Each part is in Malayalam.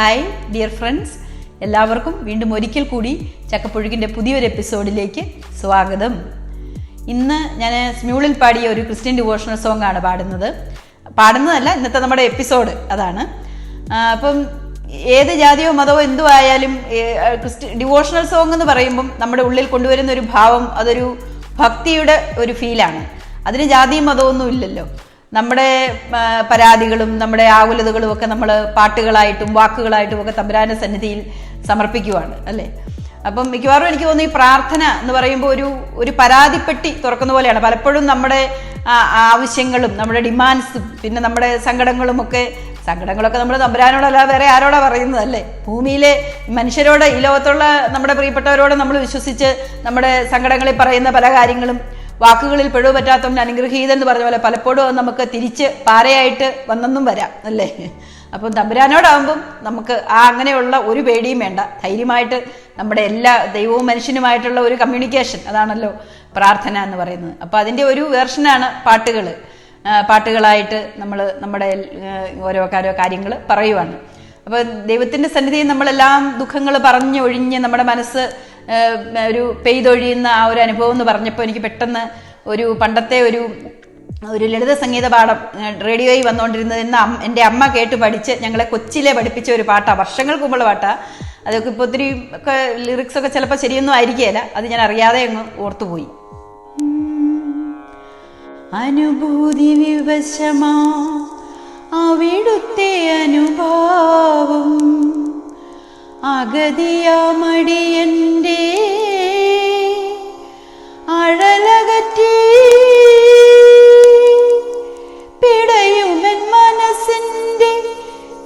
ഹായ് ഡിയർ ഫ്രണ്ട്സ്, എല്ലാവർക്കും വീണ്ടും ഒരിക്കൽ കൂടി ചക്കപ്പുഴുക്കിൻ്റെ പുതിയൊരു എപ്പിസോഡിലേക്ക് സ്വാഗതം. ഇന്ന് ഞാൻ സ്മ്യൂളിൽ പാടിയ ഒരു ക്രിസ്ത്യൻ ഡിവോഷണൽ സോങ് ആണ് പാടുന്നതല്ല, ഇന്നത്തെ നമ്മുടെ എപ്പിസോഡ് അതാണ്. അപ്പം ഏത് ജാതിയോ മതമോ എന്തു ആയാലും ഡിവോഷണൽ സോങ് എന്ന് പറയുമ്പം നമ്മുടെ ഉള്ളിൽ കൊണ്ടുവരുന്ന ഒരു ഭാവം, അതൊരു ഭക്തിയുടെ ഒരു ഫീലാണ്. അതിന് ജാതിയും മതമൊന്നും ഇല്ലല്ലോ. നമ്മുടെ പരാതികളും നമ്മുടെ ആകുലതകളും ഒക്കെ നമ്മൾ പാട്ടുകളായിട്ടും വാക്കുകളായിട്ടും ഒക്കെ തമ്പുരാന്റെ സന്നിധിയിൽ സമർപ്പിക്കുവാണ് അല്ലേ. അപ്പം മിക്കവാറും എനിക്ക് തോന്നുന്നു ഈ പ്രാർത്ഥന എന്ന് പറയുമ്പോൾ ഒരു പരാതിപ്പെട്ടി തുറക്കുന്ന പോലെയാണ്. പലപ്പോഴും നമ്മുടെ ആവശ്യങ്ങളും നമ്മുടെ ഡിമാൻഡ്സും പിന്നെ നമ്മുടെ സങ്കടങ്ങളൊക്കെ നമ്മൾ തമ്പുരാനോടല്ല വേറെ ആരോടാ പറയുന്നതല്ലേ. ഭൂമിയിലെ മനുഷ്യരോട്, ഈ ലോകത്തുള്ള നമ്മുടെ പ്രിയപ്പെട്ടവരോട് നമ്മൾ വിശ്വസിച്ച് നമ്മുടെ സങ്കടങ്ങളിൽ പറയുന്ന പല കാര്യങ്ങളും വാക്കുകളിൽ പിഴവ് പറ്റാത്തവൻ അനുഗ്രഹീതൻ എന്ന് പറഞ്ഞ പോലെ പലപ്പോഴും അത് നമുക്ക് തിരിച്ച് പാരയായിട്ട് വന്നെന്നും വരാം അല്ലേ. അപ്പം തമ്പുരാനോടാകുമ്പം നമുക്ക് അങ്ങനെയുള്ള ഒരു പേടിയും വേണ്ട. ധൈര്യമായിട്ട് നമ്മുടെ എല്ലാ ദൈവവും മനുഷ്യനുമായിട്ടുള്ള ഒരു കമ്മ്യൂണിക്കേഷൻ, അതാണല്ലോ പ്രാർത്ഥന എന്ന് പറയുന്നത്. അപ്പം അതിൻ്റെ ഒരു വേർഷനാണ് പാട്ടുകളായിട്ട് നമ്മൾ നമ്മുടെ ഓരോ കാര്യങ്ങൾ പറയുവാണ്. അപ്പോൾ ദൈവത്തിൻ്റെ സന്നിധിയിൽ നമ്മളെല്ലാം ദുഃഖങ്ങൾ പറഞ്ഞൊഴിഞ്ഞ് നമ്മുടെ മനസ്സ് ഒരു പെയ്തൊഴിയുന്ന ആ ഒരു അനുഭവം എന്ന് പറഞ്ഞപ്പോൾ എനിക്ക് പെട്ടെന്ന് പണ്ടത്തെ ഒരു ലളിത സംഗീത പാഠം റേഡിയോയിൽ വന്നുകൊണ്ടിരുന്നത് എൻ്റെ അമ്മ കേട്ട് പഠിച്ച് ഞങ്ങളെ കൊച്ചിലെ പഠിപ്പിച്ച ഒരു പാട്ടാണ്. വർഷങ്ങൾക്ക് മുമ്പുള്ള പാട്ടാണ്. അതൊക്കെ ഇപ്പോൾ ഒത്തിരി ഒക്കെ ലിറിക്സ് ഒക്കെ ചിലപ്പോൾ ശരിയൊന്നും ആയിരിക്കുകയില്ല. അത് ഞാൻ അറിയാതെ അങ്ങ് ഓർത്തുപോയി. അനുഭൂതി വിവശമാ അവിടുത്തെ അനുഭാവം, അഗതിയാമടിയൻ്റെ അഴലകറ്റി പിടയുമൻ മനസ്സിൻ്റെ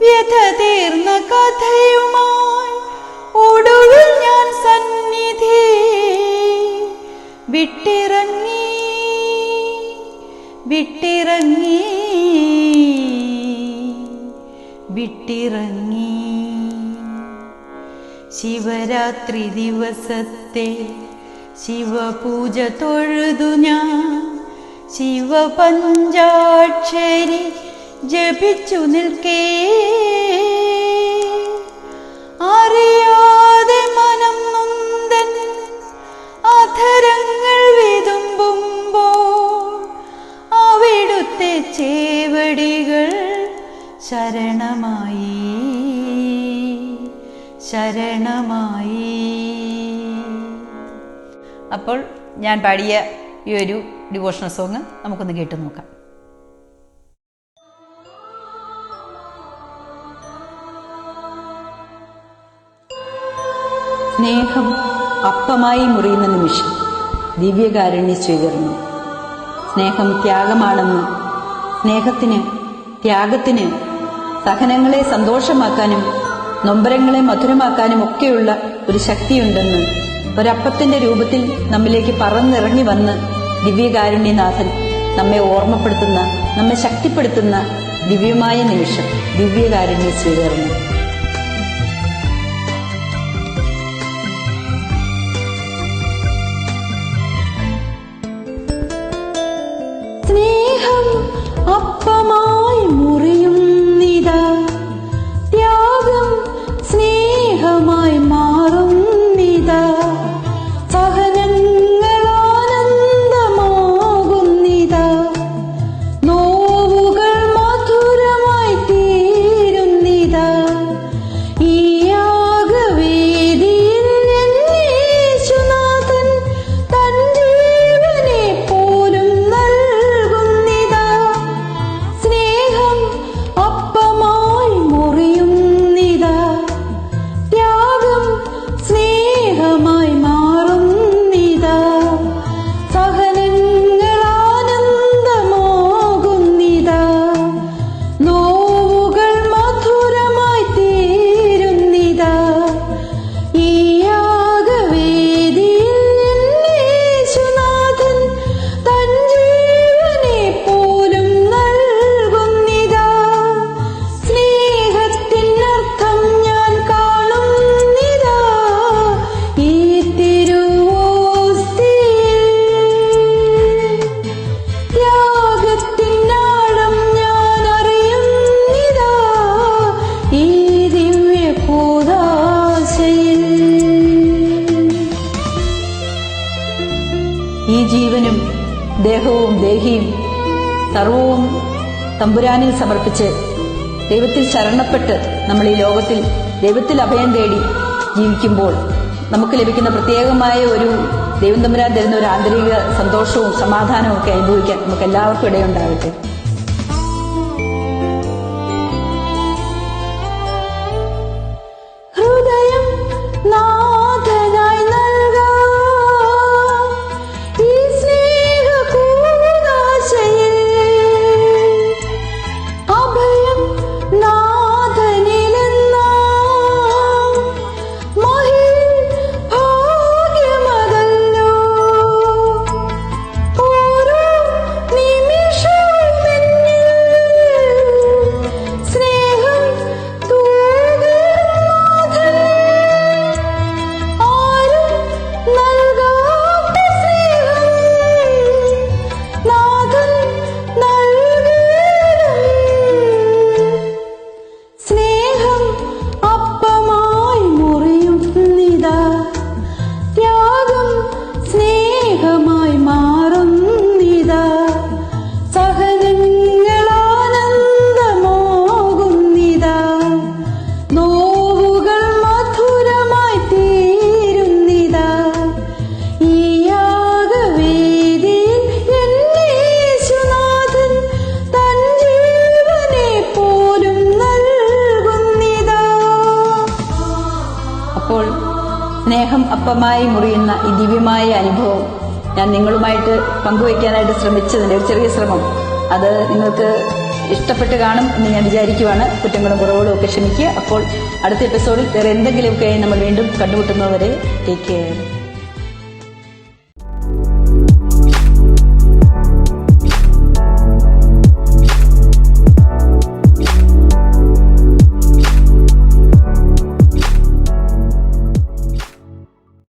വ്യഥ തീർന്ന കഥയുമായി ഒടുവിൽ ഞാൻ സന്നിധി വിട്ടിറങ്ങി. ശിവരാത്രി ദിവസത്തെ ശിവപൂജ തൊഴുതു ഞാൻ, ശിവപഞ്ചാക്ഷരി ജപിച്ചു നിൽക്കേ. അറിയാതെ മനം നൊന്തൻ അധരങ്ങൾ വിതുമ്പുമ്പോൾ അവിടുത്തെ ചേവടികൾ ശരണമായി. അപ്പോൾ ഞാൻ പാടിയ ഈ ഒരു ഡിവോഷണൽ സോങ് നമുക്കൊന്ന് കേട്ടു നോക്കാം. സ്നേഹം അപ്പമായി മുറിയുന്ന നിമിഷം ദിവ്യകാരുണ്യ സ്വീകരണം. സ്നേഹം ത്യാഗമാണെന്ന്, സ്നേഹത്തിന്, ത്യാഗത്തിന്, സഹനങ്ങളെ സന്തോഷമാക്കാനും നൊമ്പരങ്ങളെ മധുരമാക്കാനും ഒക്കെയുള്ള ഒരു ശക്തിയുണ്ടെന്ന് ഒരപ്പത്തിന്റെ രൂപത്തിൽ നമ്മിലേക്ക് പറന്നിറങ്ങി വന്ന് ദിവ്യകാരുണ്യനാഥൻ നമ്മെ ഓർമ്മപ്പെടുത്തുന്ന, നമ്മെ ശക്തിപ്പെടുത്തുന്ന ദിവ്യമായ നിമിഷം, ദിവ്യകാരുണ്യ സ്വീകരണം. സ്നേഹം അപ്പമായി മുറിയുന്നിതാ, ത്യാഗം സ്നേഹമായി മാറുന്നിതാ, സഹനങ്ങൾ ആനന്ദമാകുന്നിതാ, നോവുകൾ മധുരമായി തീരുന്നിതാ. തമ്പുരാനിൽ സമർപ്പിച്ച് ദൈവത്തിൽ ശരണപ്പെട്ട് നമ്മൾ ഈ ലോകത്തിൽ ദൈവത്തിൽ അഭയം തേടി ജീവിക്കുമ്പോൾ നമുക്ക് ലഭിക്കുന്ന പ്രത്യേകമായ ഒരു ദൈവം തമ്പുരാൻ തരുന്ന ഒരു ആന്തരിക സന്തോഷവും സമാധാനവും ഒക്കെ അനുഭവിക്കാൻ നമുക്ക് എല്ലാവർക്കും ഇടയുണ്ടാകട്ടെ. അപ്പോൾ സ്നേഹം അപ്പമായി മുറിയുന്ന ഈ ദിവ്യമായ അനുഭവം ഞാൻ നിങ്ങളുമായിട്ട് പങ്കുവയ്ക്കാനായിട്ട് ശ്രമിച്ചതിൻ്റെ ഒരു ചെറിയ ശ്രമം അത് നിങ്ങൾക്ക് ഇഷ്ടപ്പെട്ട് കാണും എന്ന് ഞാൻ വിചാരിക്കുവാണ്. കുറ്റങ്ങളും കുറവുകളും ഒക്കെ ക്ഷമിക്കുക. അപ്പോൾ അടുത്ത എപ്പിസോഡിൽ വേറെ എന്തെങ്കിലുമൊക്കെ നമ്മൾ വീണ്ടും കണ്ടുമുട്ടുന്നവരെ ടേക്ക് കെയർ.